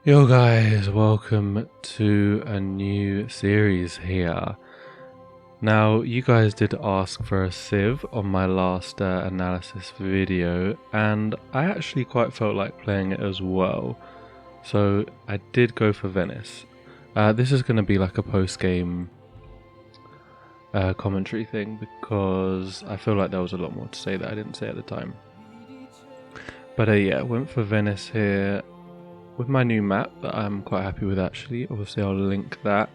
Yo guys, welcome to a new series here. Now, you guys did ask for a Civ on my last analysis video, and I actually quite felt like playing it as well. So I did go for Venice. This is going to be like a post-game commentary thing because I feel like there was a lot more to say that I didn't say at the time. But yeah, went for Venice here with my new map that I'm quite happy with actually. Obviously I'll link that.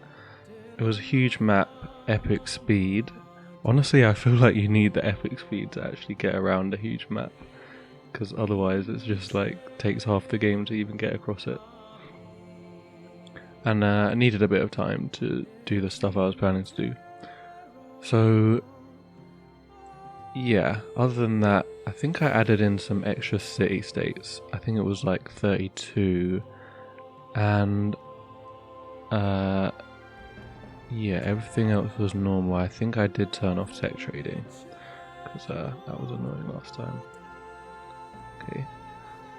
It was a huge map, epic speed. Honestly, I feel like you need the epic speed to actually get around a huge map, because otherwise it's just like takes half the game to even get across it. And I needed a bit of time to do the stuff I was planning to do. So yeah, other than that, I think I added in some extra city states. I think it was like 32, and yeah, everything else was normal. I think I did turn off tech trading because that was annoying last time. Okay,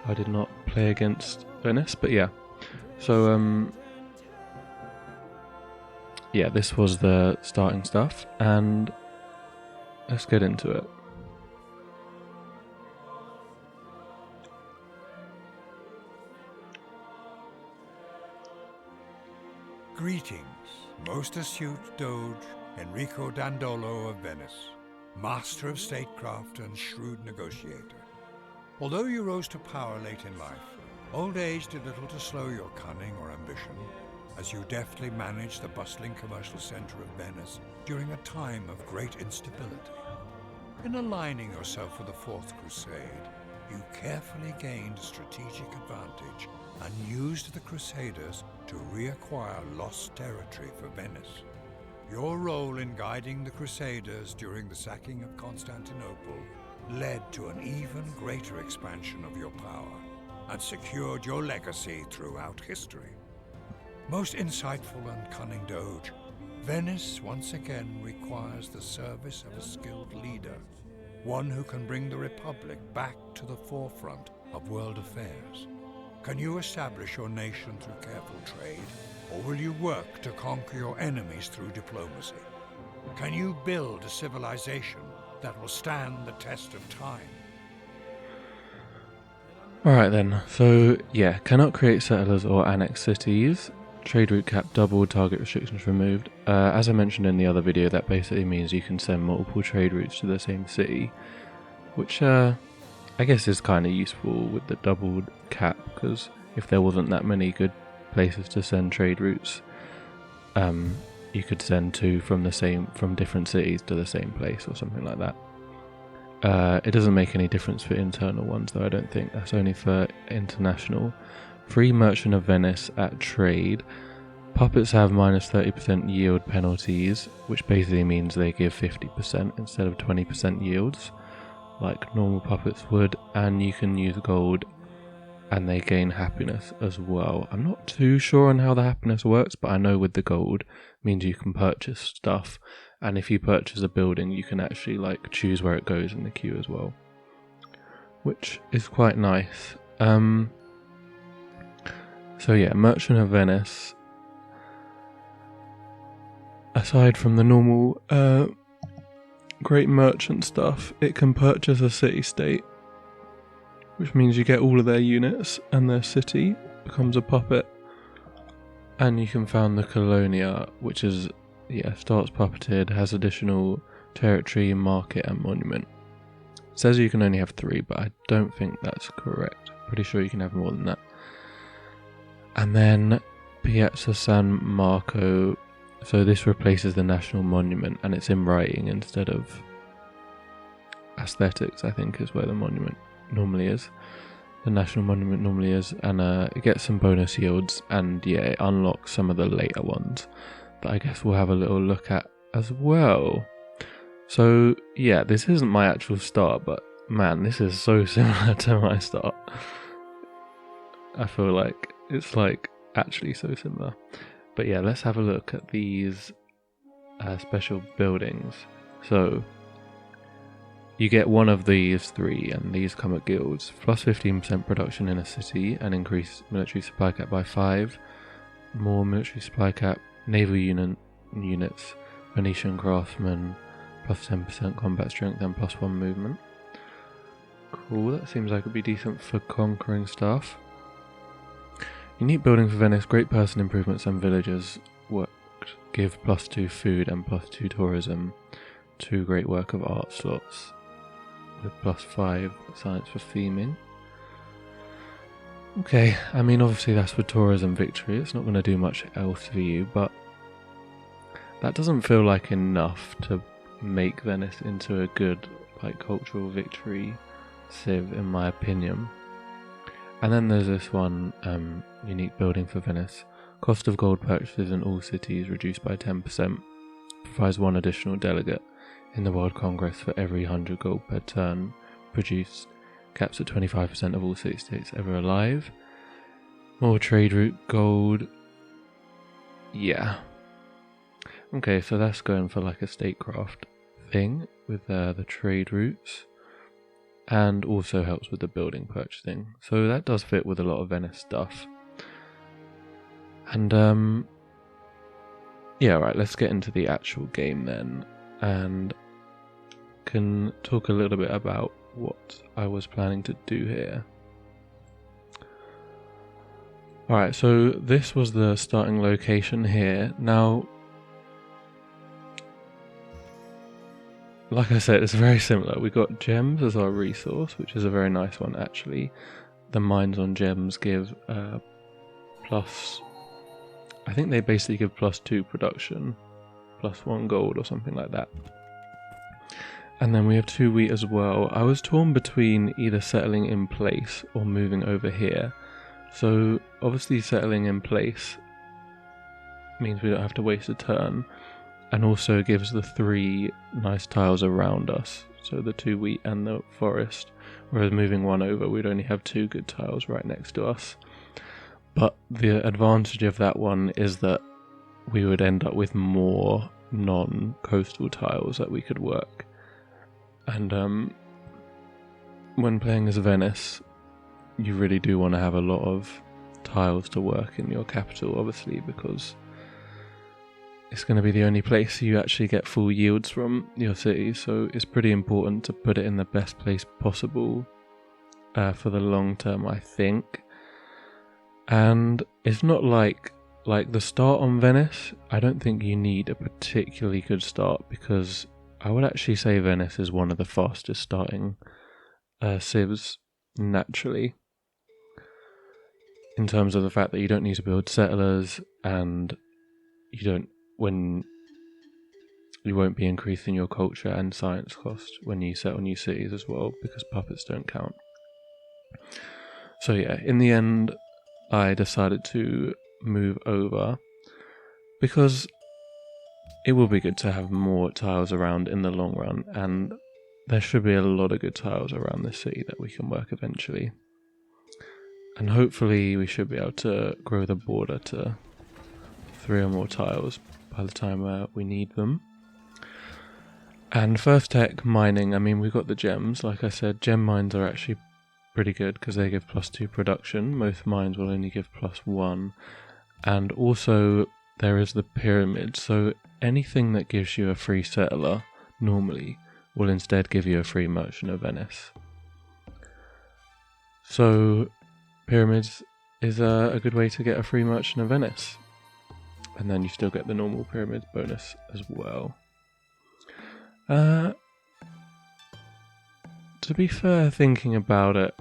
I did not play against Venice, but yeah. So yeah, this was the starting stuff, and let's get into it. Greetings, most astute Doge Enrico Dandolo of Venice, master of statecraft and shrewd negotiator. Although you rose to power late in life, old age did little to slow your cunning or ambition, as you deftly managed the bustling commercial center of Venice during a time of great instability. In aligning yourself with the Fourth Crusade, you carefully gained a strategic advantage and used the Crusaders to reacquire lost territory for Venice. Your role in guiding the Crusaders during the sacking of Constantinople led to an even greater expansion of your power and secured your legacy throughout history. Most insightful and cunning Doge, Venice once again requires the service of a skilled leader, one who can bring the Republic back to the forefront of world affairs. Can you establish your nation through careful trade, or will you work to conquer your enemies through diplomacy? Can you build a civilization that will stand the test of time? Alright then, so yeah, cannot create settlers or annex cities. Trade route cap doubled, target restrictions removed. As I mentioned in the other video, that basically means you can send multiple trade routes to the same city, which I guess is kind of useful with the doubled cap, because if there wasn't that many good places to send trade routes, you could send two from different cities to the same place or something like that. It doesn't make any difference for internal ones though, I don't think. That's only for international. Free Merchant of Venice at trade. Puppets have minus 30% yield penalties, which basically means they give 50% instead of 20% yields, like normal puppets would, and you can use gold and they gain happiness as well. I'm not too sure on how the happiness works, but I know with the gold means you can purchase stuff, and if you purchase a building you can actually like choose where it goes in the queue as well, which is quite nice. So yeah, Merchant of Venice, aside from the normal great merchant stuff, it can purchase a city-state, which means you get all of their units and their city becomes a puppet. And you can found the Colonia, which is, yeah, starts puppeted, has additional territory, market and monument. It says you can only have 3, but I don't think that's correct. Pretty sure you can have more than that. And then Piazza San Marco, so this replaces the national monument and it's in writing instead of aesthetics, I think is where the monument normally is. The national monument normally is, and it gets some bonus yields, and yeah, it unlocks some of the later ones that I guess we'll have a little look at as well. So yeah, this isn't my actual start, but man, this is so similar to my start. I feel like it's like actually so similar. But yeah, let's have a look at these special buildings. So you get one of these 3, and these come at guilds. Plus 15% production in a city, and increase military supply cap by 5. More military supply cap, naval units, Venetian craftsmen, plus 10% combat strength, and plus 1 movement. Cool, that seems like it'd be decent for conquering stuff. Unique building for Venice, great person improvements and villagers worked give plus 2 food and plus 2 tourism. 2 great work of art slots with plus 5 science for theming. Okay, I mean obviously that's for tourism victory, it's not going to do much else for you, but that doesn't feel like enough to make Venice into a good cultural victory civ in my opinion. And then there's this one, unique building for Venice. Cost of gold purchases in all cities reduced by 10%. Provides 1 additional delegate in the World Congress for every 100 gold per turn produced. Caps at 25% of all city-states ever alive. More trade route gold. Yeah. Okay, so that's going for like a statecraft thing with the trade routes. And also helps with the building purchasing. So that does fit with a lot of Venice stuff. And yeah, right, let's get into the actual game then. And can talk a little bit about what I was planning to do here. Alright, so this was the starting location here. Now, like I said, it's very similar. We got gems as our resource, which is a very nice one actually. The mines on gems give plus, I think they basically give plus 2 production, plus 1 gold or something like that. And then we have 2 wheat as well. I was torn between either settling in place or moving over here. So obviously settling in place means we don't have to waste a turn. And also gives the 3 nice tiles around us, so the 2 wheat and the forest, whereas moving 1 over we'd only have 2 good tiles right next to us. But the advantage of that one is that we would end up with more non-coastal tiles that we could work. And when playing as Venice, you really do want to have a lot of tiles to work in your capital, obviously, because it's going to be the only place you actually get full yields from your city, so it's pretty important to put it in the best place possible for the long term, I think. And it's not like the start on Venice, I don't think you need a particularly good start, because I would actually say Venice is one of the fastest starting civs naturally, in terms of the fact that you don't need to build settlers, and you won't be increasing your culture and science cost when you settle new cities as well, because puppets don't count. So yeah, in the end I decided to move over because it will be good to have more tiles around in the long run, and there should be a lot of good tiles around this city that we can work eventually. And hopefully we should be able to grow the border to 3 or more tiles by the time we need them. And first tech mining, I mean, we've got the gems. Like I said, gem mines are actually pretty good because they give plus 2 production. Most mines will only give plus 1. And also there is the pyramid, so anything that gives you a free settler normally will instead give you a free merchant of Venice. So pyramids is a good way to get a free merchant of Venice. And then you still get the normal pyramids bonus as well. To be fair, thinking about it,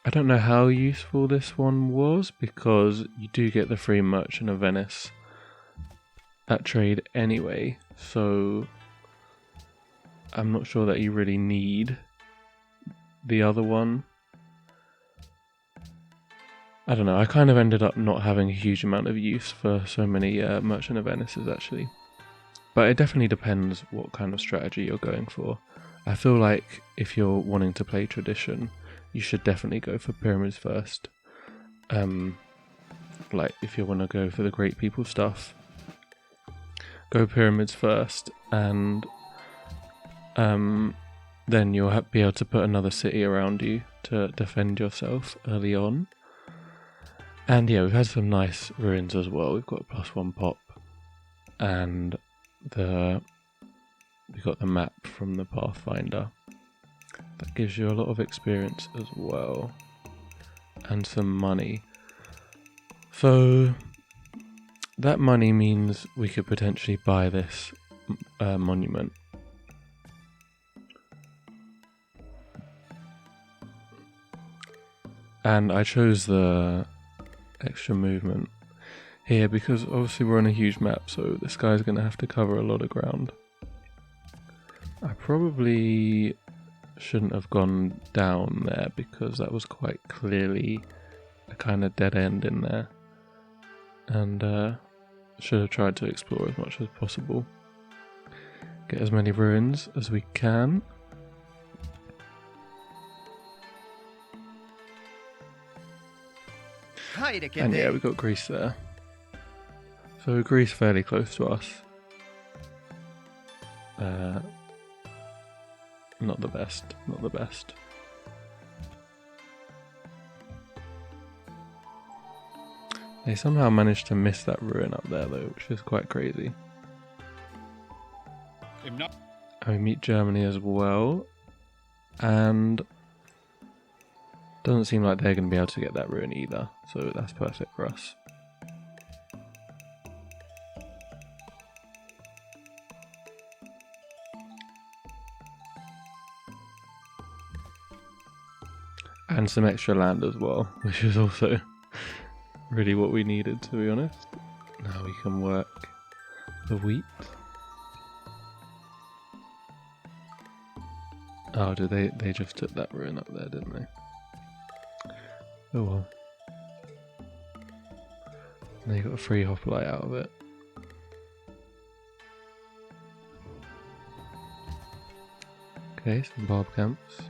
I don't know how useful this one was, because you do get the free merchant of Venice at trade anyway, so I'm not sure that you really need the other one. I don't know, I kind of ended up not having a huge amount of use for so many Merchant of Venices actually. But it definitely depends what kind of strategy you're going for. I feel like if you're wanting to play tradition, you should definitely go for pyramids first. Like if you want to go for the great people stuff. go pyramids first, and then you'll be able to put another city around you to defend yourself early on. And yeah, we've had some nice ruins as well. We've got a +1 pop, and we got the map from the Pathfinder. That gives you a lot of experience as well, and some money. So that money means we could potentially buy this monument. And I chose the extra movement here because obviously we're on a huge map, so this guy's going to have to cover a lot of ground. I probably shouldn't have gone down there because that was quite clearly a kind of dead end in there, and should have tried to explore as much as possible, get as many ruins as we can. And yeah, we got Greece there, so Greece fairly close to us. Not the best. They somehow managed to miss that ruin up there though, which is quite crazy. And we meet Germany as well, and doesn't seem like they're going to be able to get that ruin either, so that's perfect for us. And some extra land as well, which is also really what we needed, to be honest. Now we can work the wheat. Oh, did they just took that ruin up there, didn't they? Oh well. And they got a free hoplite out of it. Okay, some barb camps.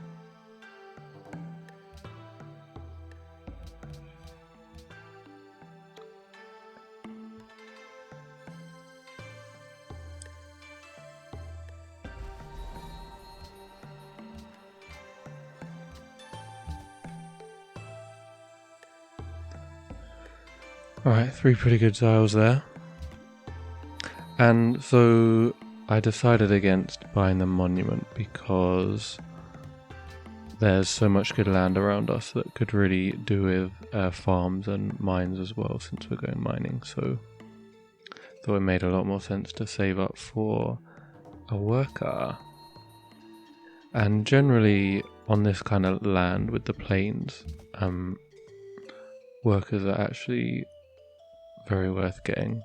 Alright, 3 pretty good tiles there. And so I decided against buying the monument because there's so much good land around us that could really do with farms and mines as well, since we're going mining. So I thought it made a lot more sense to save up for a worker. And generally on this kind of land with the plains, workers are actually very worth getting.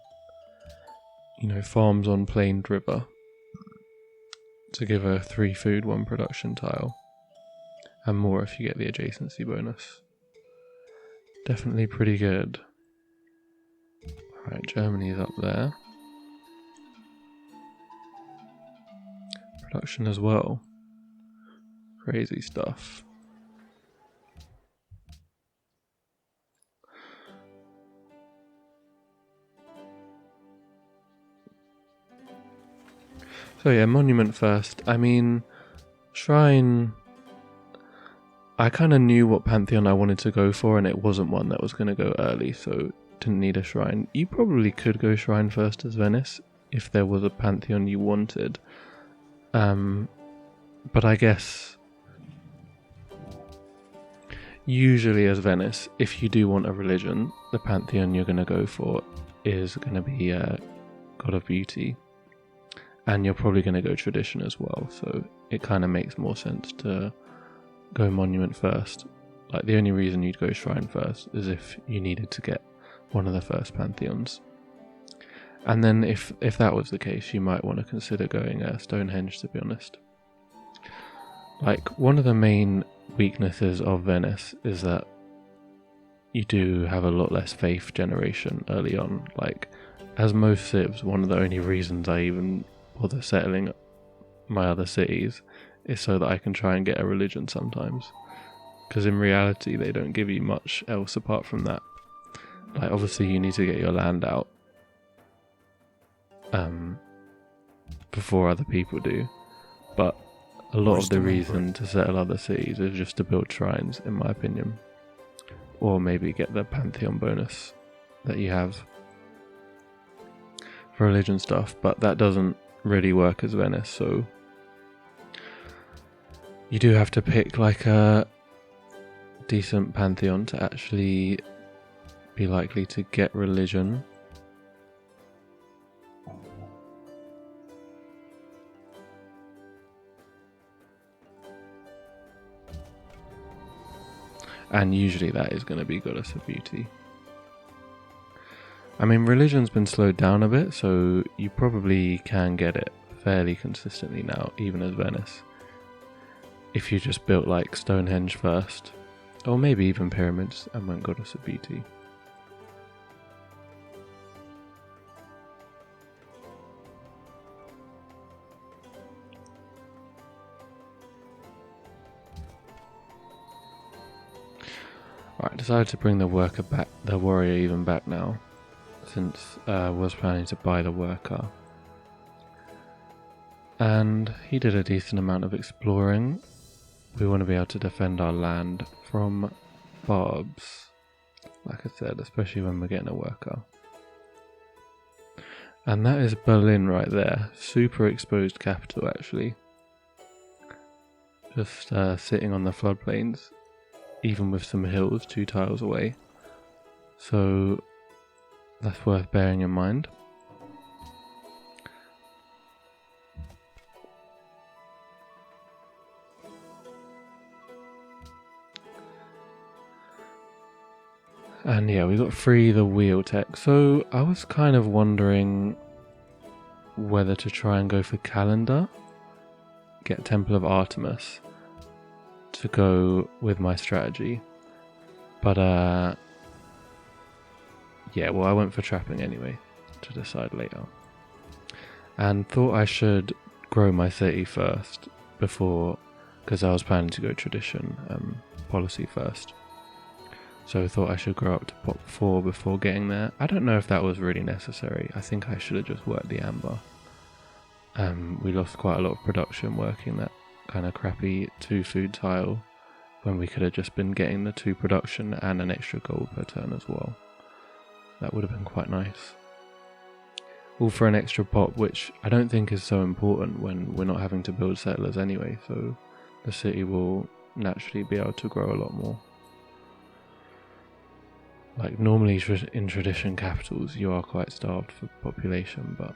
You know, farms on planed river to give a 3 food 1 production tile, and more if you get the adjacency bonus. Definitely pretty good. Alright, Germany's up there. Production as well. Crazy stuff. So yeah, monument first. I mean, shrine, I kind of knew what Pantheon I wanted to go for, and it wasn't one that was going to go early, so didn't need a shrine. You probably could go shrine first as Venice, if there was a Pantheon you wanted. But I guess, usually as Venice, if you do want a religion, the Pantheon you're going to go for is going to be God of Beauty. And you're probably going to go tradition as well, so it kind of makes more sense to go monument first. Like, the only reason you'd go shrine first is if you needed to get one of the first pantheons. And then if that was the case, you might want to consider going Stonehenge, to be honest. Like, one of the main weaknesses of Venice is that you do have a lot less faith generation early on. Like, as most civs, one of the only reasons I even bother settling my other cities is so that I can try and get a religion sometimes, because in reality they don't give you much else apart from that. Like, obviously you need to get your land out, before other people do. But a lot of the Wisdom and reason to settle other cities is just to build shrines, in my opinion. Or maybe get the Pantheon bonus that you have for religion stuff, but that doesn't really work as Venice, so you do have to pick like a decent Pantheon to actually be likely to get religion. And usually that is going to be Goddess of Beauty. I mean, religion's been slowed down a bit, so you probably can get it fairly consistently now, even as Venice. If you just built like Stonehenge first, or maybe even pyramids, and went Goddess of Beauty. Alright, decided to bring the warrior even back now, since I was planning to buy the worker. And he did a decent amount of exploring. We want to be able to defend our land from barbs, like I said, especially when we're getting a worker. And that is Berlin right there, super exposed capital actually. Just sitting on the floodplains, even with some hills 2 tiles away. So that's worth bearing in mind. And yeah, we got free the wheel tech. So I was kind of wondering whether to try and go for calendar, get Temple of Artemis to go with my strategy. But yeah, well, I went for trapping anyway, to decide later. And thought I should grow my city first before, because I was planning to go tradition policy first. So I thought I should grow up to pop 4 before getting there. I don't know if that was really necessary. I think I should have just worked the amber. We lost quite a lot of production working that kind of crappy 2 food tile, when we could have just been getting the 2 production and an extra gold per turn as well. That would have been quite nice. All for an extra pop, which I don't think is so important when we're not having to build settlers anyway, so the city will naturally be able to grow a lot more. Like normally in tradition capitals you are quite starved for population, but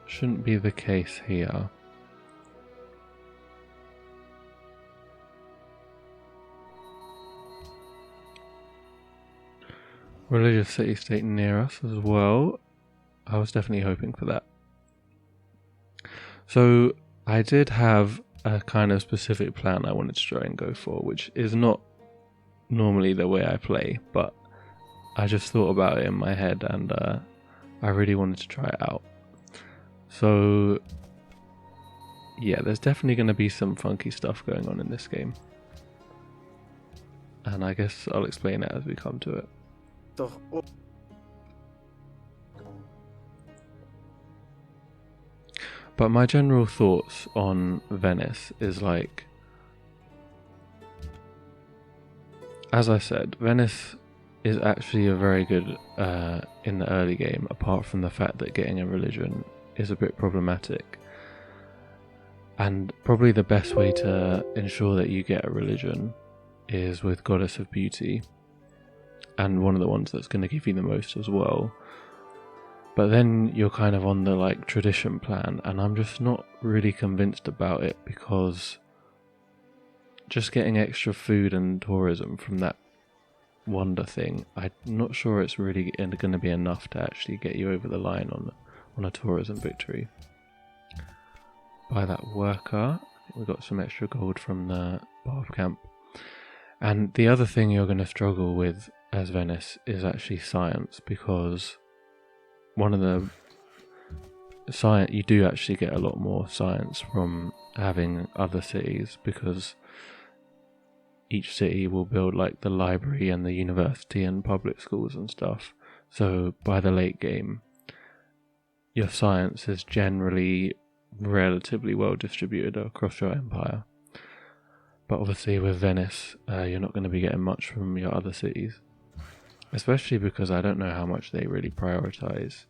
shouldn't be the case here. Religious city state near us as well. I was definitely hoping for that. So I did have a kind of specific plan I wanted to try and go for, which is not normally the way I play, but I just thought about it in my head and I really wanted to try it out. So yeah, there's definitely going to be some funky stuff going on in this game, and I guess I'll explain it as we come to it. But my general thoughts on Venice is like, as I said, Venice is actually a very good in the early game, apart from the fact that getting a religion is a bit problematic. And probably the best way to ensure that you get a religion is with Goddess of Beauty, and one of the ones that's going to give you the most as well. But then you're kind of on the like tradition plan, and I'm just not really convinced about it, because just getting extra food and tourism from that wonder thing, I'm not sure it's really going to be enough to actually get you over the line on a tourism victory. Buy that worker. We got some extra gold from the Barb camp. And the other thing you're going to struggle with as Venice is actually science, because one of the science, you do actually get a lot more science from having other cities, because each city will build like the library and the university and public schools and stuff. So by the late game, your science is generally relatively well distributed across your empire. But obviously with Venice, you're not going to be getting much from your other cities. Especially because I don't know how much they really prioritize,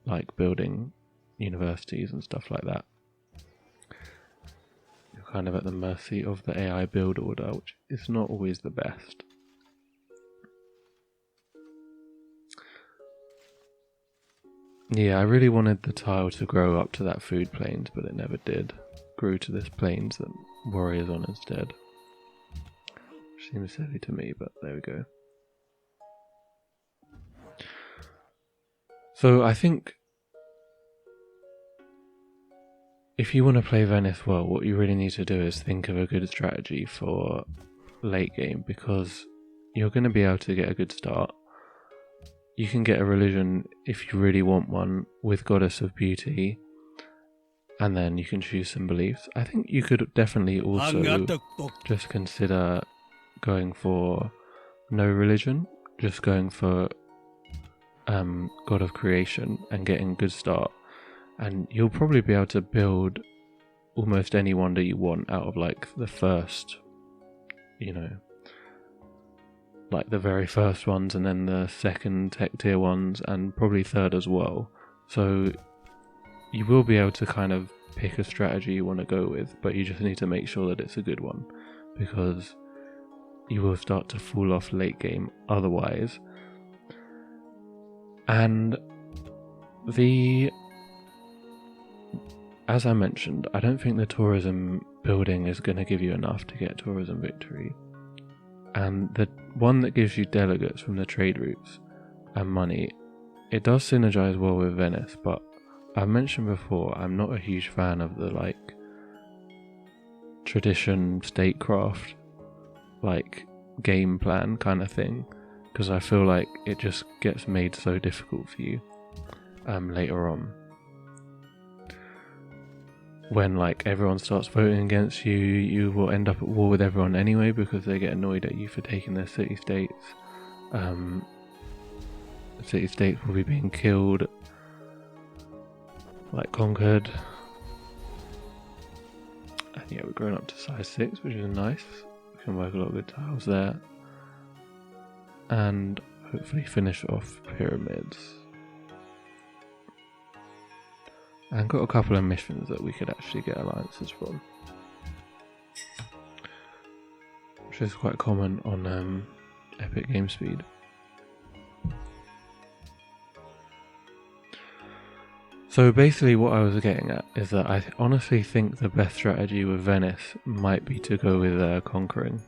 like building universities and stuff like that. You're kind of at the mercy of the AI build order, which is not always the best. Yeah, I really wanted the tile to grow up to that food plains, but it never did. Grew to this plains that warriors on instead. Which seems silly to me, but there we go. So I think if you want to play Venice well, what you really need to do is think of a good strategy for late game, because you're going to be able to get a good start. You can get a religion if you really want one with Goddess of Beauty, and then you can choose some beliefs. I think you could definitely also just consider going for no religion, just going for God of Creation and getting a good start. And you'll probably be able to build almost any wonder you want out of like the first, like the very first ones, and then the second tech tier ones, and probably third as well. So you will be able to kind of pick a strategy you want to go with, but you just need to make sure that it's a good one, because you will start to fall off late game otherwise. And as I mentioned, I don't think the tourism building is going to give you enough to get tourism victory. And the one that gives you delegates from the trade routes and money, it does synergize well with Venice, but I've mentioned before, I'm not a huge fan of the like tradition statecraft like game plan kind of thing, because I feel like it just gets made so difficult for you later on. When like everyone starts voting against you, you will end up at war with everyone anyway, because they get annoyed at you for taking their city-states. City-states will be being killed, like conquered. And yeah, we're growing up to size 6, which is nice. We can work a lot of good tiles there. And hopefully finish off pyramids. And got a couple of missions that we could actually get alliances from, which is quite common on Epic Game Speed. So basically what I was getting at is that I honestly think the best strategy with Venice might be to go with conquering,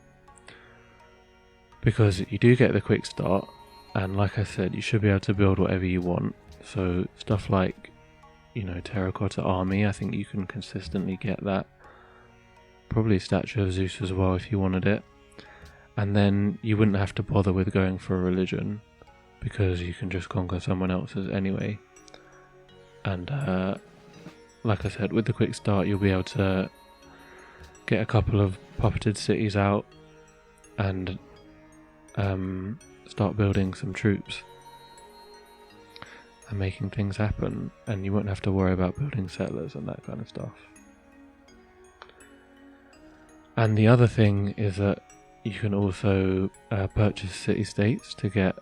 because you do get the quick start, and like I said, you should be able to build whatever you want. So stuff like terracotta army, I think you can consistently get that. Probably statue of Zeus as well if you wanted it. And then you wouldn't have to bother with going for a religion, because you can just conquer someone else's anyway. And like I said, with the quick start you'll be able to get a couple of puppeted cities out and start building some troops and making things happen, and you won't have to worry about building settlers and that kind of stuff. And the other thing is that you can also purchase city-states to get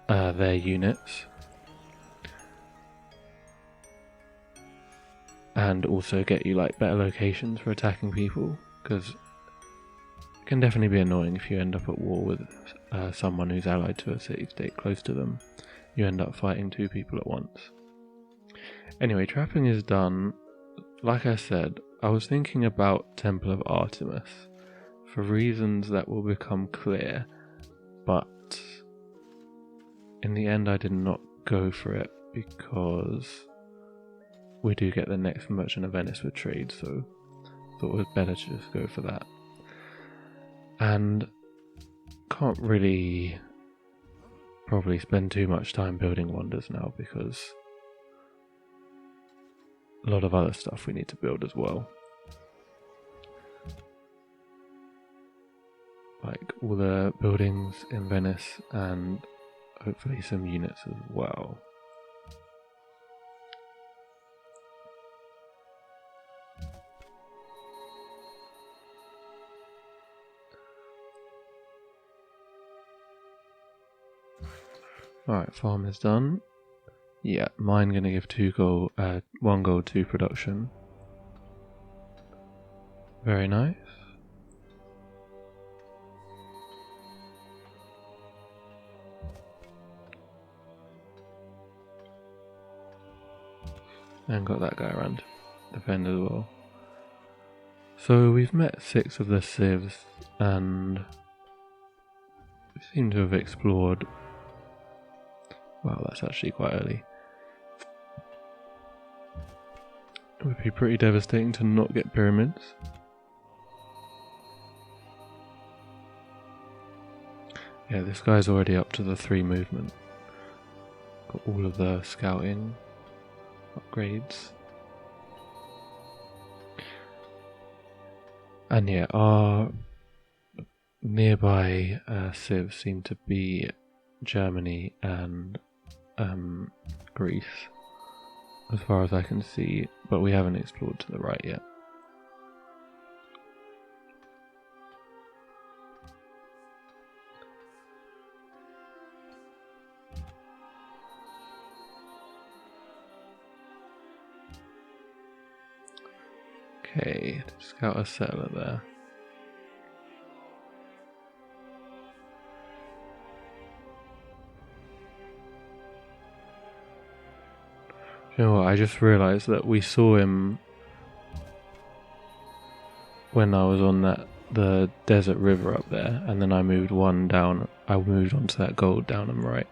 their units, and also get you like better locations for attacking people, because it can definitely be annoying if you end up at war with someone who's allied to a city-state close to them. You end up fighting 2 people at once. Anyway, trapping is done. Like I said, I was thinking about Temple of Artemis for reasons that will become clear, but in the end I did not go for it, because we do get the next Merchant of Venice with trade, so I thought it was better to just go for that. And can't really probably spend too much time building wonders now, because a lot of other stuff we need to build as well. Like all the buildings in Venice and hopefully some units as well. Alright, farm is done. Yeah, mine gonna give 1 gold, 2 production. Very nice. And got that guy around to defend as well. So we've met 6 of the civs and we seem to have explored. Wow, that's actually quite early. It would be pretty devastating to not get pyramids. Yeah, this guy's already up to the 3 movement. Got all of the scouting upgrades. And yeah, our nearby civs seem to be Germany and Greece, as far as I can see, but we haven't explored to the right yet. Okay, scout a settler there. You know what, I just realised that we saw him when I was on the desert river up there, and then I moved one down. I moved onto that gold down and right,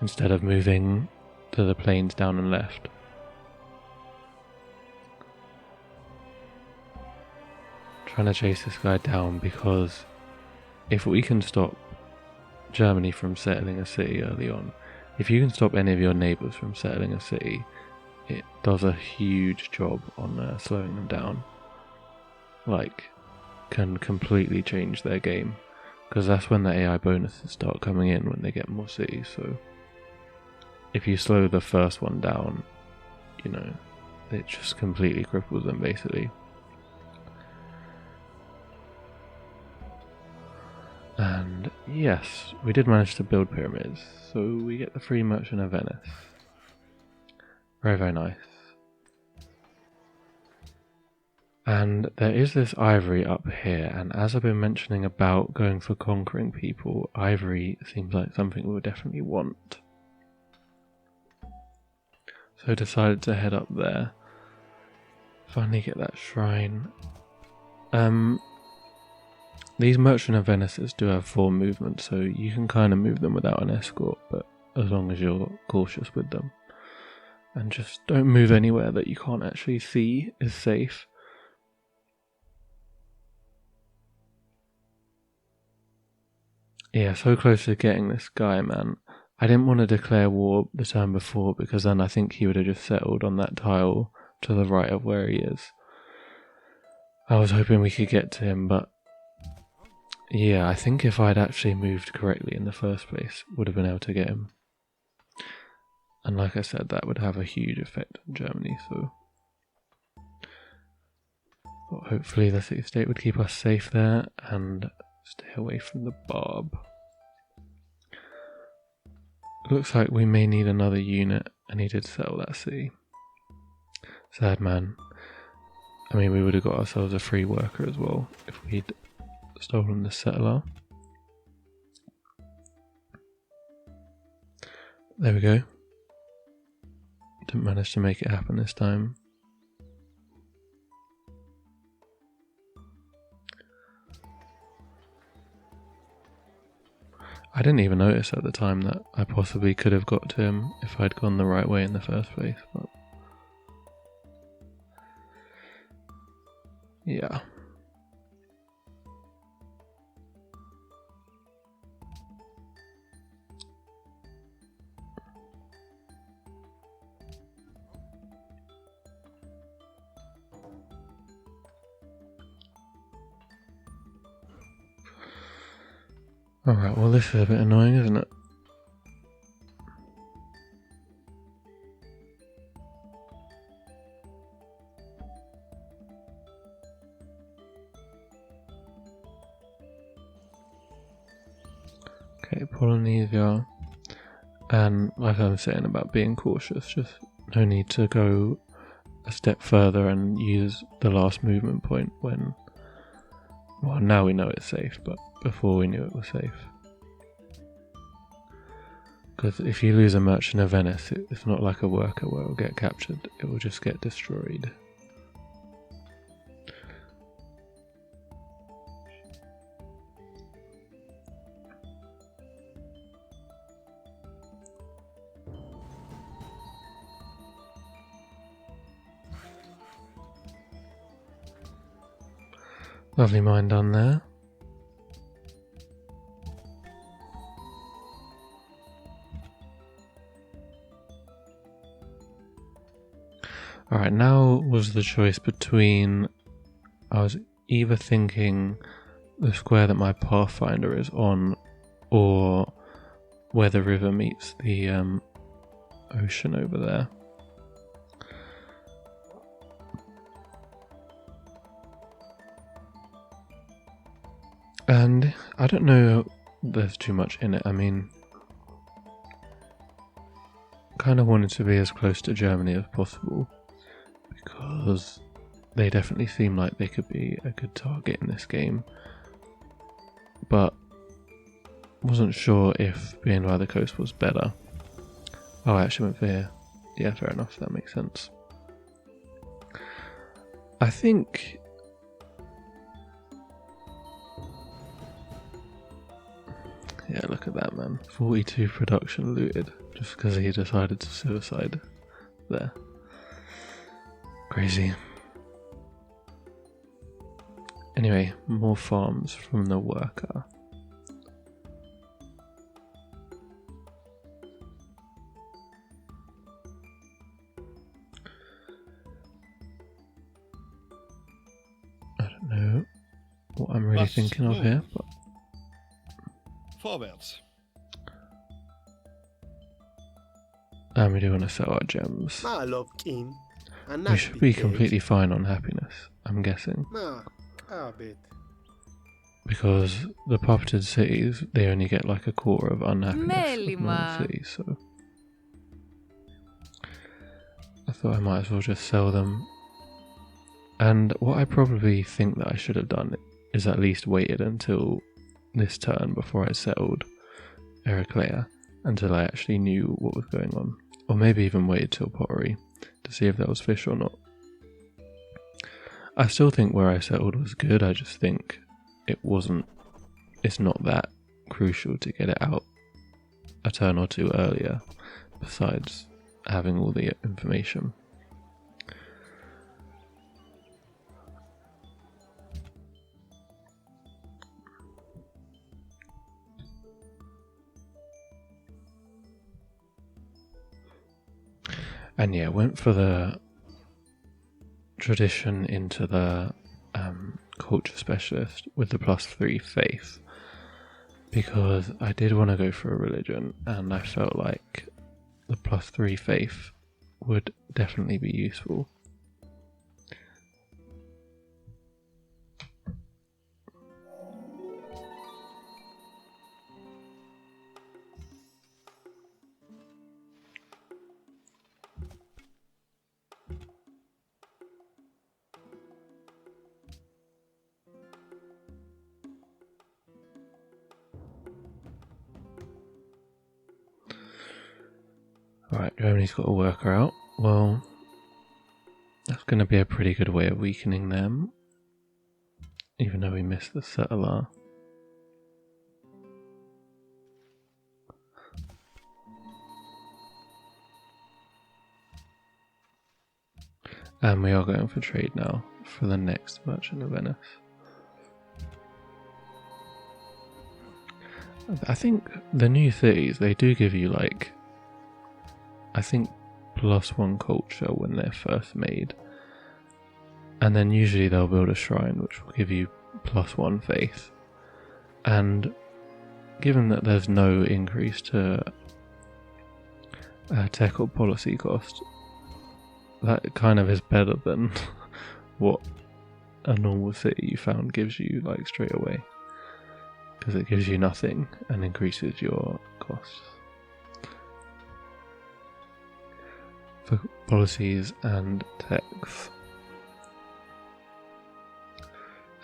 instead of moving to the plains down and left. Trying to chase this guy down, because if we can stop Germany from settling a city early on, if you can stop any of your neighbours from settling a city, it does a huge job on slowing them down. Like, can completely change their game, because that's when the AI bonuses start coming in, when they get more cities. So if you slow the first one down, you know, it just completely cripples them basically. And yes, we did manage to build pyramids, so we get the free merchant of Venice. Very, very nice. And there is this ivory up here, and as I've been mentioning about going for conquering people, ivory seems like something we would definitely want. So I decided to head up there. Finally get that shrine. These Merchant of Venices do have 4 movement, so you can kind of move them without an escort, but as long as you're cautious with them. And just don't move anywhere that you can't actually see is safe. Yeah, so close to getting this guy, man. I didn't want to declare war the turn before, because then I think he would have just settled on that tile to the right of where he is. I was hoping we could get to him, but yeah, I think if I'd actually moved correctly in the first place, would have been able to get him. And like I said, that would have a huge effect on Germany, so but hopefully the city-state would keep us safe there and stay away from the Barb. Looks like we may need another unit, and he did settle that city. Sad man. I mean, we would have got ourselves a free worker as well if we'd stolen the settler. There we go. Didn't manage to make it happen this time. I didn't even notice at the time that I possibly could have got to him if I'd gone the right way in the first place, but yeah. Alright, well this is a bit annoying, isn't it? Okay, Polynesia. And like I was saying about being cautious, just no need to go a step further and use the last movement point when, well, now we know it's safe, but before we knew it was safe. Because if you lose a merchant of Venice, it's not like a worker where it will get captured, it will just get destroyed. Lovely mine done there. Alright, now was the choice between, I was either thinking the square that my Pathfinder is on, or where the river meets the ocean over there. And I don't know there's too much in it. I mean, kind of wanted to be as close to Germany as possible because they definitely seem like they could be a good target in this game, but wasn't sure if being by the coast was better. Oh, I actually went for here. Yeah, fair enough, that makes sense. I think yeah, look at that, man. 42 production looted just because he decided to suicide there. Crazy. Anyway, more farms from the worker. I don't know what I'm really thinking of here, but Vorwärts. and we do want to sell our gems. We should be completely fine on happiness, I'm guessing. Because the puppeted cities, they only get like a quarter of unhappiness of normal cities, so I thought I might as well just sell them. And what I probably think that I should have done is at least waited until this turn before I settled Heraclea, until I actually knew what was going on. Or maybe even waited till pottery to see if there was fish or not. I still think where I settled was good, I just think it's not that crucial to get it out a turn or two earlier, besides having all the information. And yeah, went for the tradition into the culture specialist with the +3 faith, because I did want to go for a religion and I felt like the +3 faith would definitely be useful. Alright, Germany's got a worker out. Well, that's going to be a pretty good way of weakening them, even though we missed the settler. And we are going for trade now for the next merchant of Venice. I think the new cities, they do give you like, I think +1 culture when they're first made, and then usually they'll build a shrine which will give you +1 faith. And given that there's no increase to tech or policy cost, that kind of is better than what a normal city you found gives you like straight away. because it gives you nothing and increases your costs. For policies and techs,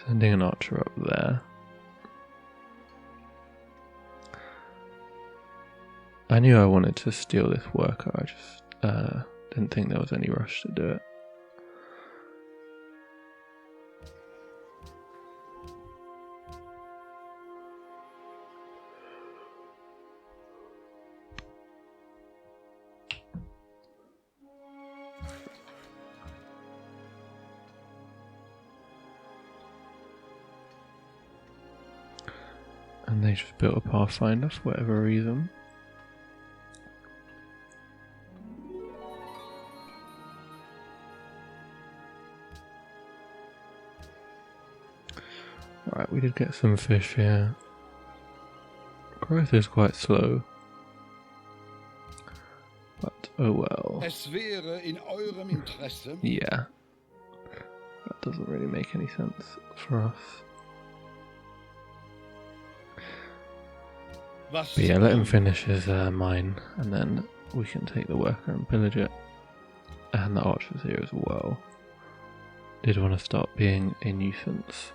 sending an archer up there. I knew I wanted to steal this worker, I just didn't think there was any rush to do it. And they just built a Pathfinder for whatever reason. Alright, we did get some fish here. Growth is quite slow. But oh well. Es wäre in eurem Interesse. Yeah. That doesn't really make any sense for us. But yeah, let him finish his mine, and then we can take the worker and pillage it. And the archers here as well. Did want to start being a nuisance.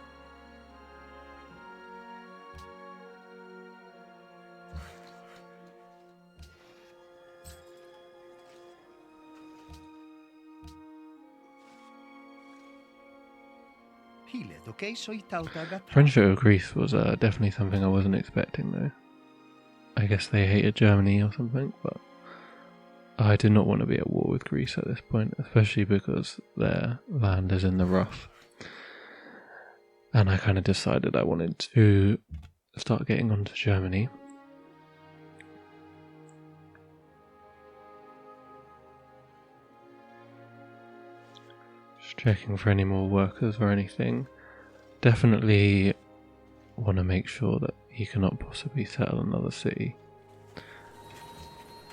Friendship with Greece was definitely something I wasn't expecting though. I guess they hated Germany or something, but I did not want to be at war with Greece at this point, especially because their land is in the rough. And I kind of decided I wanted to start getting onto Germany. Just checking for any more workers or anything. Definitely want to make sure that he cannot possibly settle another city.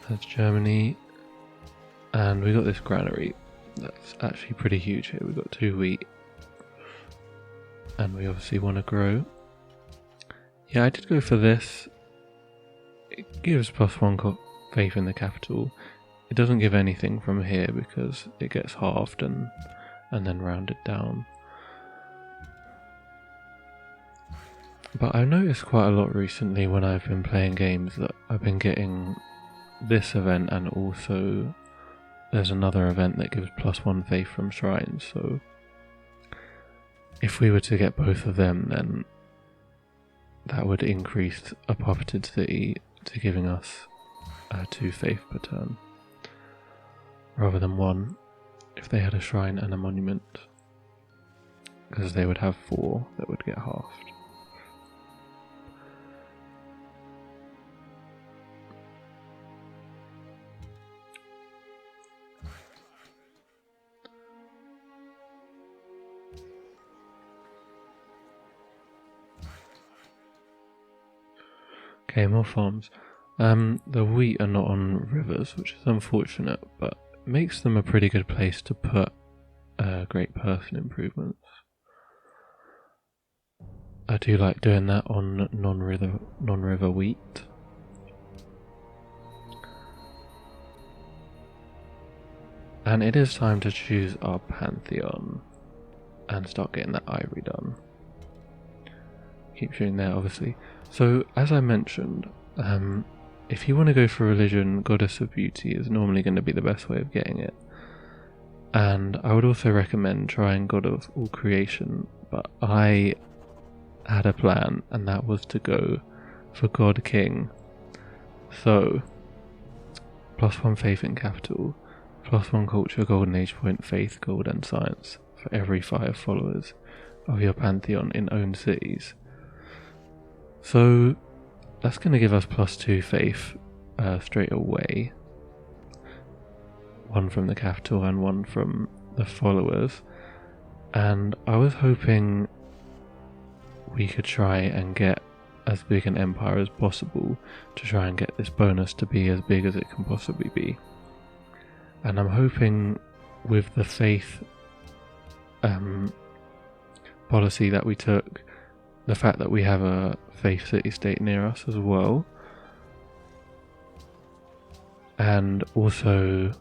That's Germany. And we got this granary that's actually pretty huge here. We've got 2 wheat. And we obviously want to grow. Yeah, I did go for this. It gives +1 faith in the capital. It doesn't give anything from here because it gets halved and then rounded down. But I've noticed quite a lot recently when I've been playing games that I've been getting this event, and also there's another event that gives +1 faith from shrines, so if we were to get both of them, then that would increase a puppeted city to giving us 2 faith per turn, rather than 1 if they had a shrine and a monument, because they would have 4 that would get halved. Okay, more farms. The wheat are not on rivers, which is unfortunate, but makes them a pretty good place to put great person improvements. I do like doing that on non-river wheat. And it is time to choose our Pantheon and start getting that ivory done. Keep shooting there, obviously. So, as I mentioned, if you want to go for religion, Goddess of Beauty is normally going to be the best way of getting it. And I would also recommend trying God of All Creation, but I had a plan, and that was to go for God King. So, +1 faith in capital, +1 culture, golden age point, faith, gold and science for every 5 followers of your Pantheon in owned cities. So that's going to give us +2 faith straight away. 1 from the capital and 1 from the followers. And I was hoping we could try and get as big an empire as possible to try and get this bonus to be as big as it can possibly be. And I'm hoping with the faith policy that we took, the fact that we have a faith city-state near us as well, and also,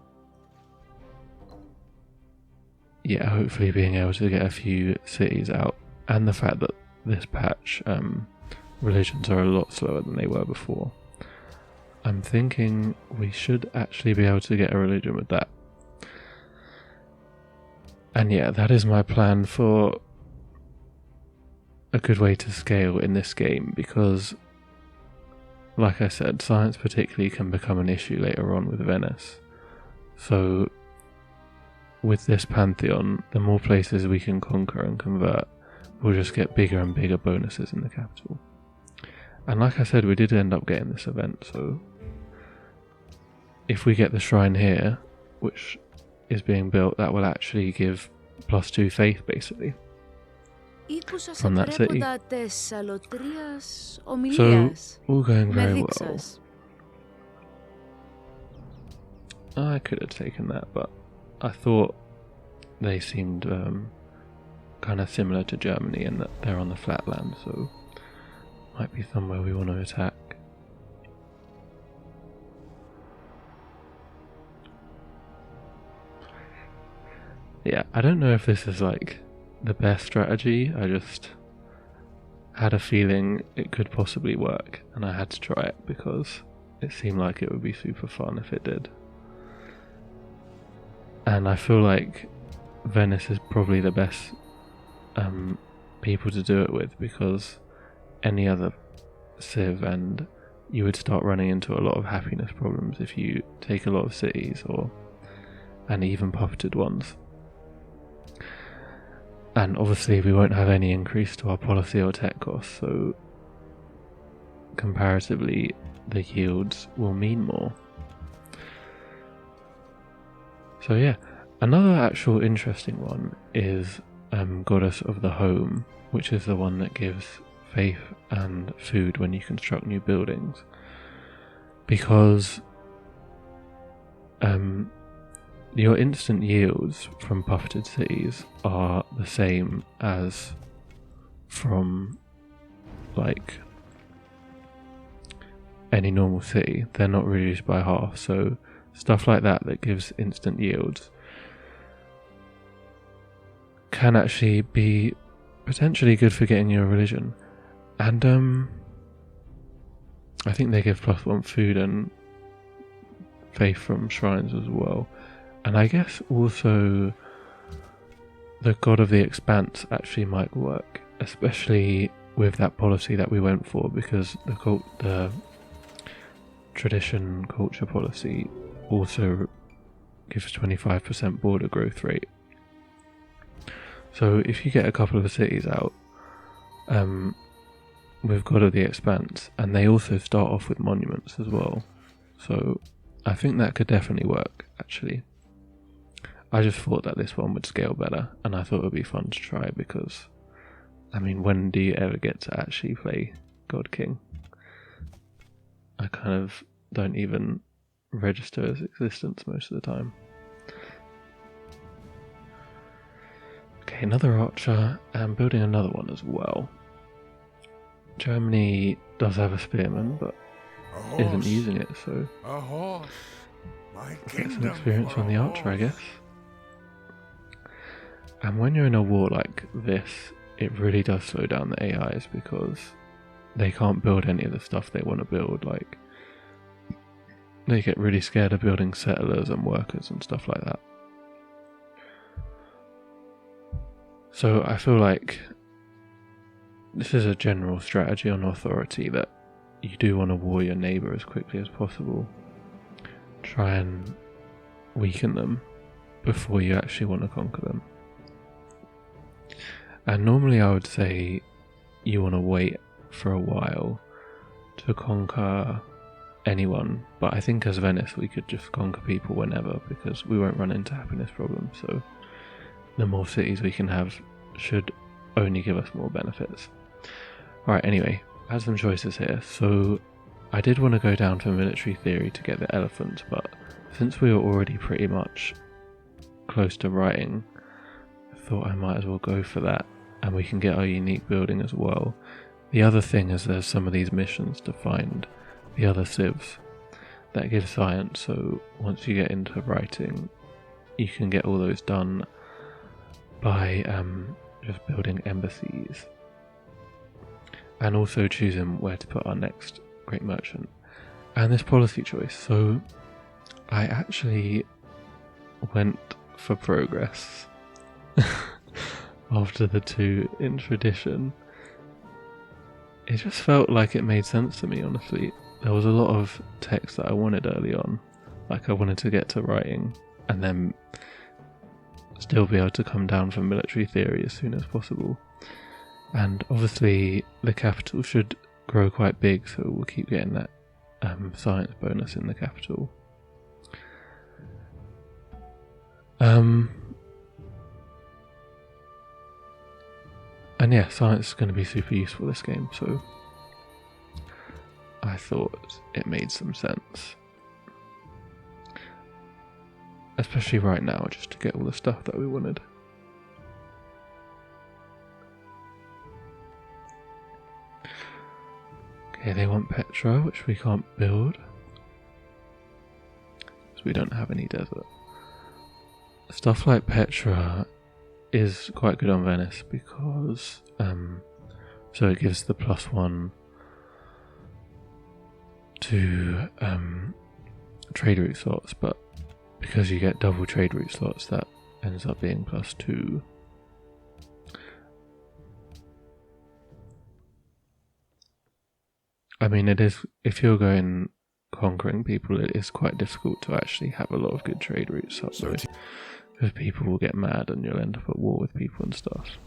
yeah, hopefully being able to get a few cities out, and the fact that this patch religions are a lot slower than they were before. I'm thinking we should actually be able to get a religion with that. And yeah, that is my plan for a good way to scale in this game, because like I said, science particularly can become an issue later on with Venice. So with this Pantheon, the more places we can conquer and convert, we'll just get bigger and bigger bonuses in the capital. And like I said, we did end up getting this event, so if we get the shrine here, which is being built, that will actually give +2 faith basically from that city. So all going very well. I could have taken that, but I thought they seemed kind of similar to Germany in that they're on the flatland, so might be somewhere we want to attack. Yeah, I don't know if this is like the best strategy. I just had a feeling it could possibly work, and I had to try it because it seemed like it would be super fun if it did. And I feel like Venice is probably the best people to do it with, because any other civ and you would start running into a lot of happiness problems if you take a lot of cities and even puppeted ones. And obviously we won't have any increase to our policy or tech costs, so comparatively the yields will mean more. So yeah, another actual interesting one is Goddess of the Home, which is the one that gives faith and food when you construct new buildings, because your instant yields from puppeted cities are the same as from like any normal city. They're not reduced by half, so stuff like that gives instant yields can actually be potentially good for getting your religion. And I think they give +1 food and faith from shrines as well. And I guess also the God of the Expanse actually might work, especially with that policy that we went for, because the tradition culture policy also gives 25% border growth rate. So if you get a couple of cities out with God of the Expanse, and they also start off with monuments as well, so I think that could definitely work actually. I just thought that this one would scale better, and I thought it would be fun to try, because I mean, when do you ever get to actually play God King? I kind of don't even register its existence most of the time. Okay, another archer, and building another one as well. Germany does have a spearman, but isn't using it, so A horse. My get some kingdom experience for on a the archer, I horse. guess. And when you're in a war like this, it really does slow down the AIs, because they can't build any of the stuff they want to build. Like, they get really scared of building settlers and workers and stuff like that. So I feel like this is a general strategy on authority, that you do want to war your neighbour as quickly as possible. Try and weaken them before you actually want to conquer them. And normally I would say you want to wait for a while to conquer anyone, but I think as Venice we could just conquer people whenever, because we won't run into happiness problems, so the more cities we can have should only give us more benefits. Alright, anyway, I had some choices here. So I did want to go down to military theory to get the elephant, but since we were already pretty much close to writing, I thought I might as well go for that. and we can get our unique building as well. The other thing is there's some of these missions to find the other civs that give science, so once you get into writing, you can get all those done by just building embassies. And also choosing where to put our next great merchant. And this policy choice, so I actually went for progress after the 2 in tradition. It just felt like it made sense to me, honestly. There was a lot of text that I wanted early on, like I wanted to get to writing and then still be able to come down from military theory as soon as possible. And obviously the capital should grow quite big, so we'll keep getting that science bonus in the capital. And yeah, science is going to be super useful this game, so I thought it made some sense. Especially right now, just to get all the stuff that we wanted. Okay, they want Petra, which we can't build, because we don't have any desert. Stuff like Petra is quite good on Venice because so it gives the +1 to trade route slots, but because you get double trade route slots, that ends up being +2. I mean, it is, if you're going conquering people, it is quite difficult to actually have a lot of good trade routes up there, because people will get mad and you'll end up at war with people and stuff.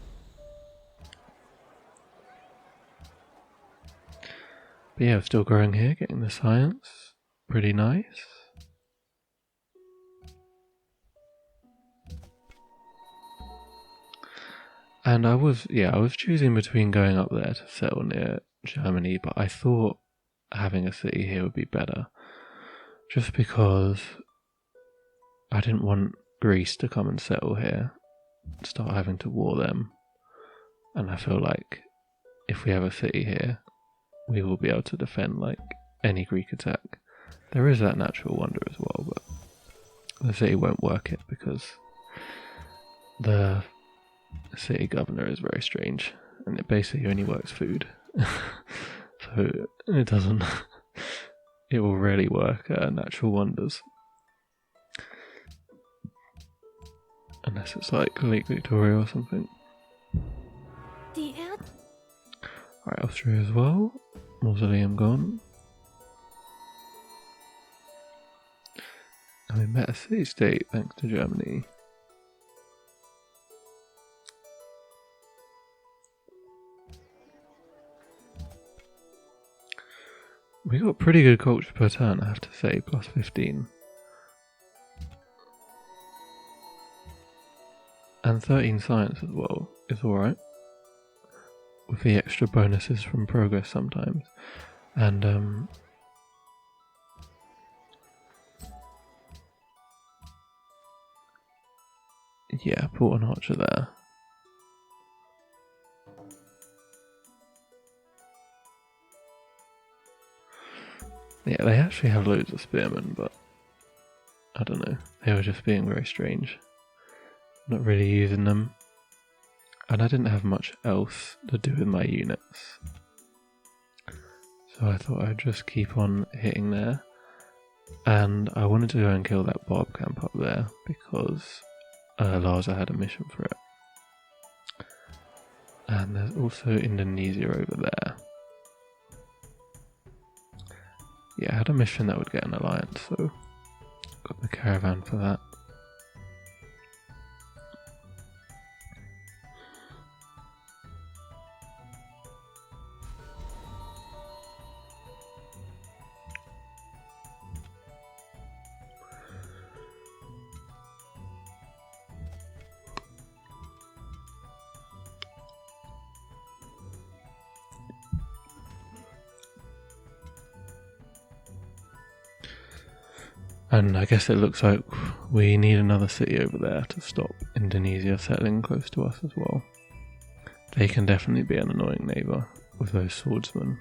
But yeah, we're still growing here, getting the science. Pretty nice. And I was choosing between going up there to settle near Germany, but I thought having a city here would be better. Just because I didn't want Greece to come and settle here, start having to war them. And I feel like if we have a city here, we will be able to defend like any Greek attack. There is that natural wonder as well, but the city won't work it because the city governor is very strange and it basically only works food. So it doesn't, it will rarely work natural wonders. Unless it's like Lake Victoria or something. Alright, Austria as well. Mausoleum gone. And we met a city-state thanks to Germany. We got pretty good culture per turn, I have to say, +15. And 13 science as well is alright. With the extra bonuses from progress sometimes. And yeah, put an archer there. Yeah, they actually have loads of spearmen, but I don't know. They were just being very strange. Not really using them. And I didn't have much else to do with my units. So I thought I'd just keep on hitting there. And I wanted to go and kill that Bob camp up there because Larza had a mission for it. And there's also Indonesia over there. Yeah, I had a mission that would get an alliance, so got the caravan for that. And I guess it looks like we need another city over there to stop Indonesia settling close to us as well. they can definitely be an annoying neighbour with those swordsmen.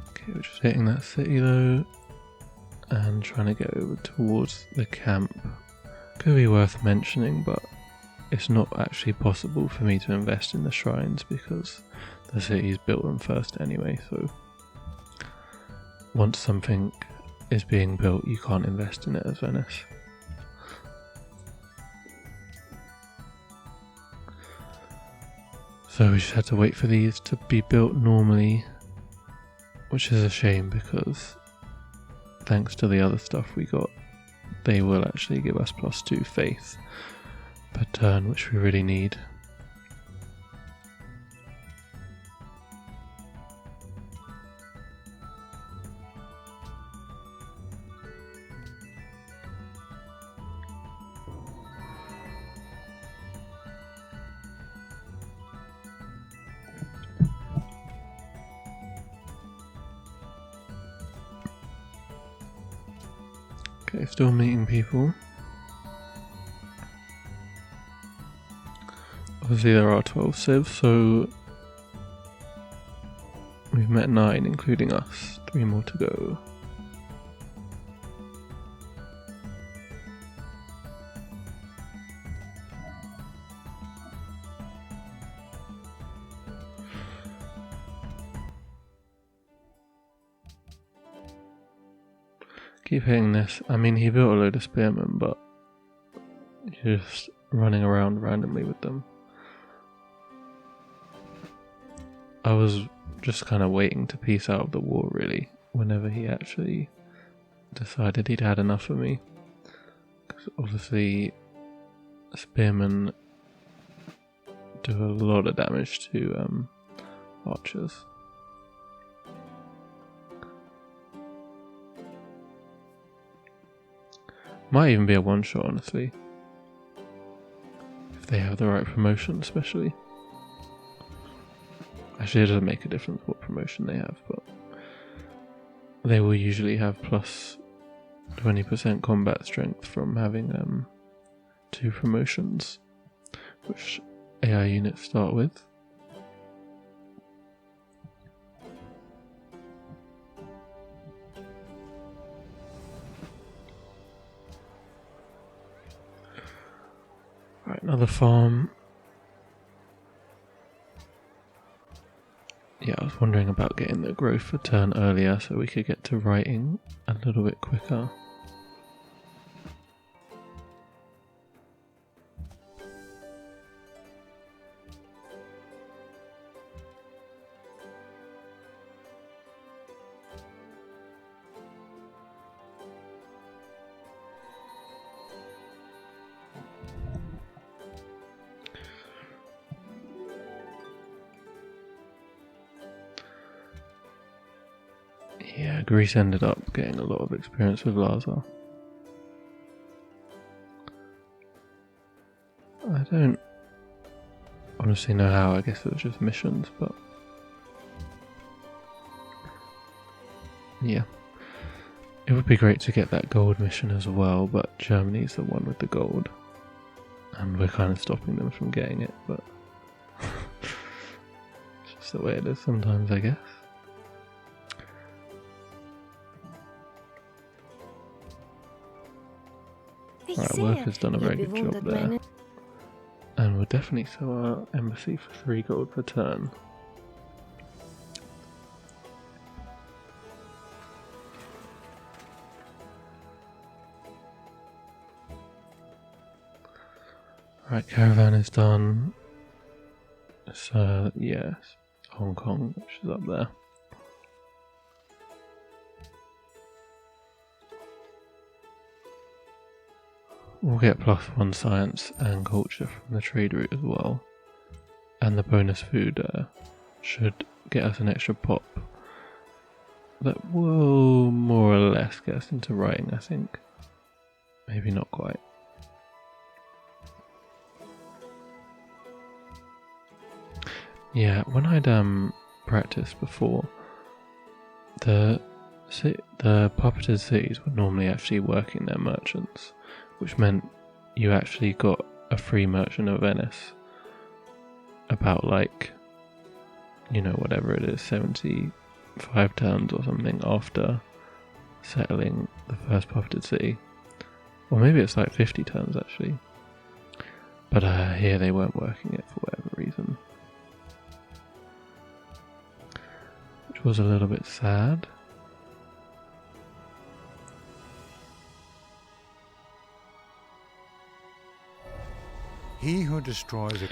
Okay, we're just hitting that city though, and trying to get over towards the camp. Could be worth mentioning, but it's not actually possible for me to invest in the shrines because the city's built them first anyway, so once something is being built, you can't invest in it as Venice. So we just had to wait for these to be built normally, which is a shame because thanks to the other stuff we got, they will actually give us +2 faith per turn, which we really need. Okay, still meeting people. Obviously there are 12 civs, so we've met 9 including us, 3 more to go. Keep hitting this. I mean, he built a load of spearmen, but you're just running around randomly with them. I was just kind of waiting to peace out of the war, really, whenever he actually decided he'd had enough of me. Because obviously, spearmen do a lot of damage to archers. Might even be a one-shot, honestly. If they have the right promotion, especially. Actually, it doesn't make a difference what promotion they have, but they will usually have plus 20% combat strength from having 2 promotions, which AI units start with. Right, another farm. Yeah, I was wondering about getting the growth a turn earlier so we could get to writing a little bit quicker. Yeah, Greece ended up getting a lot of experience with Lazar. I don't honestly know how, I guess it was just missions, but yeah. It would be great to get that gold mission as well, but Germany's the one with the gold. And we're kind of stopping them from getting it, but it's just the way it is sometimes, I guess. Alright, workers done a very good job there. And we'll definitely sell our embassy for 3 gold per turn. Right, caravan is done. So, yes, Hong Kong, which is up there. We'll get +1 science and culture from the trade route as well. And the bonus food should get us an extra pop. That will more or less get us into writing, I think. Maybe not quite. Yeah, when I'd practiced before, the puppeted cities were normally actually working their merchants, which meant you actually got a free merchant of Venice about like, whatever it is, 75 turns or something after settling the first puppeted city. Or maybe it's like 50 turns actually. But here they weren't working it for whatever reason. Which was a little bit sad. He who destroys it.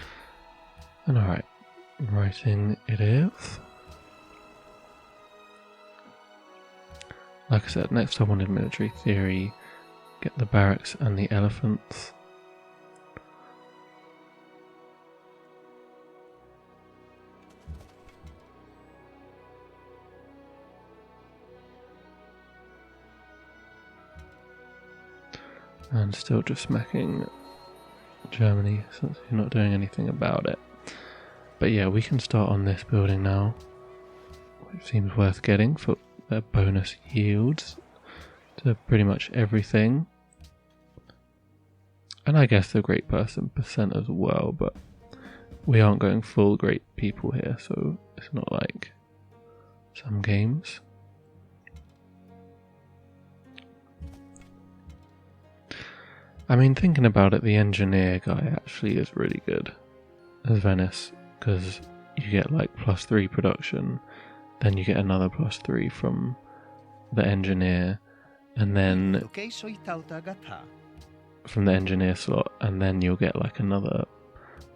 And alright, writing it is. Like I said, next I wanted military theory, get the barracks and the elephants. And still just smacking Germany since you're not doing anything about it. But yeah, we can start on this building now, which seems worth getting for their bonus yields to pretty much everything. And I guess the great person percent as well, but we aren't going full great people here, so it's not like some games. I mean, thinking about it, the engineer guy actually is really good as Venice, because you get like +3 production, then you get another +3 from the engineer, and then from the engineer slot, and then you'll get like another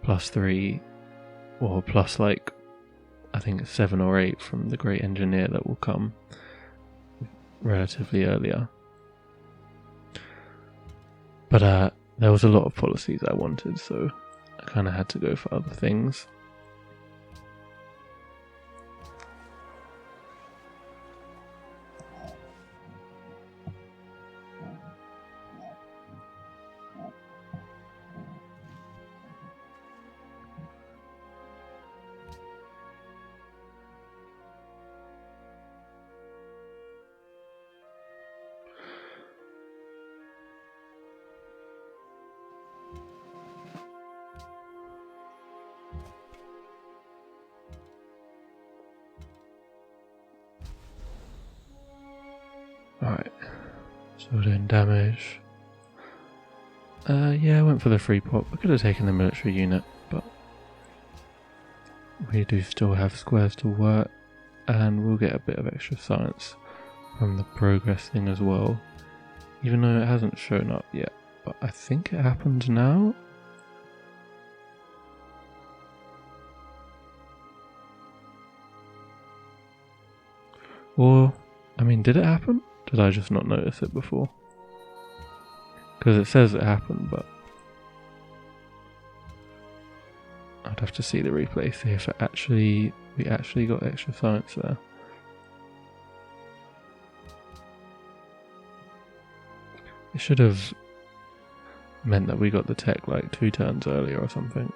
+3 or plus like I think 7 or 8 from the great engineer that will come relatively earlier. But there was a lot of policies I wanted, so I kind of had to go for other things. Alright, so we're doing damage. Yeah, I went for the free pop. I could have taken the military unit, but we do still have squares to work, and we'll get a bit of extra science from the progress thing as well, even though it hasn't shown up yet, but I think it happens now. Or, I mean, did it happen? Did I just not notice it before? Because it says it happened, but I'd have to see the replay, see if we actually got extra science there. It should have meant that we got the tech like 2 turns earlier or something.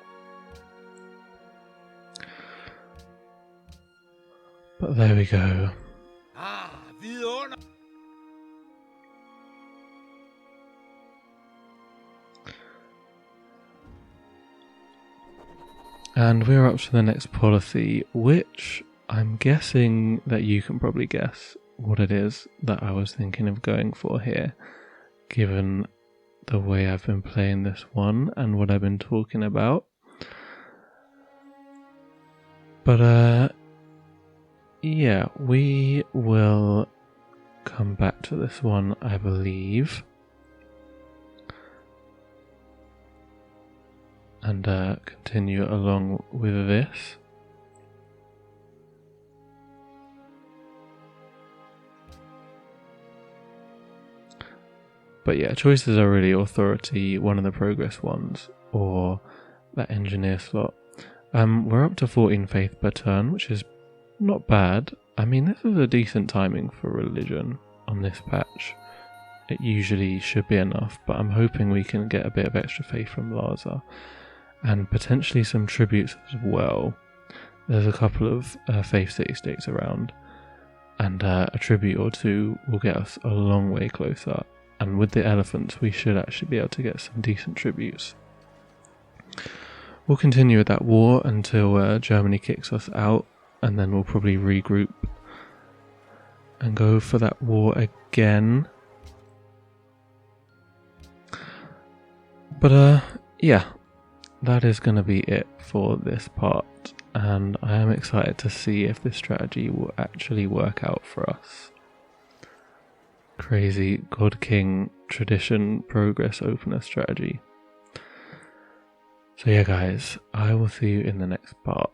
But there we go. And we're up to the next policy, which I'm guessing that you can probably guess what it is that I was thinking of going for here, given the way I've been playing this one and what I've been talking about. But yeah, we will come back to this one, I believe. And continue along with this. But yeah, choices are really authority, one of the progress ones, or that engineer slot. We're up to 14 faith per turn, which is not bad. I mean, this is a decent timing for religion on this patch. It usually should be enough, but I'm hoping we can get a bit of extra faith from Laza. And potentially some tributes as well. There's a couple of faith city-states around, and a tribute or two will get us a long way closer And with the elephants, we should actually be able to get some decent tributes. We'll continue with that war until Germany kicks us out, and then we'll probably regroup and go for that war again. But yeah, that is going to be it for this part, and I am excited to see if this strategy will actually work out for us. Crazy God King tradition progress opener strategy. So yeah guys, I will see you in the next part.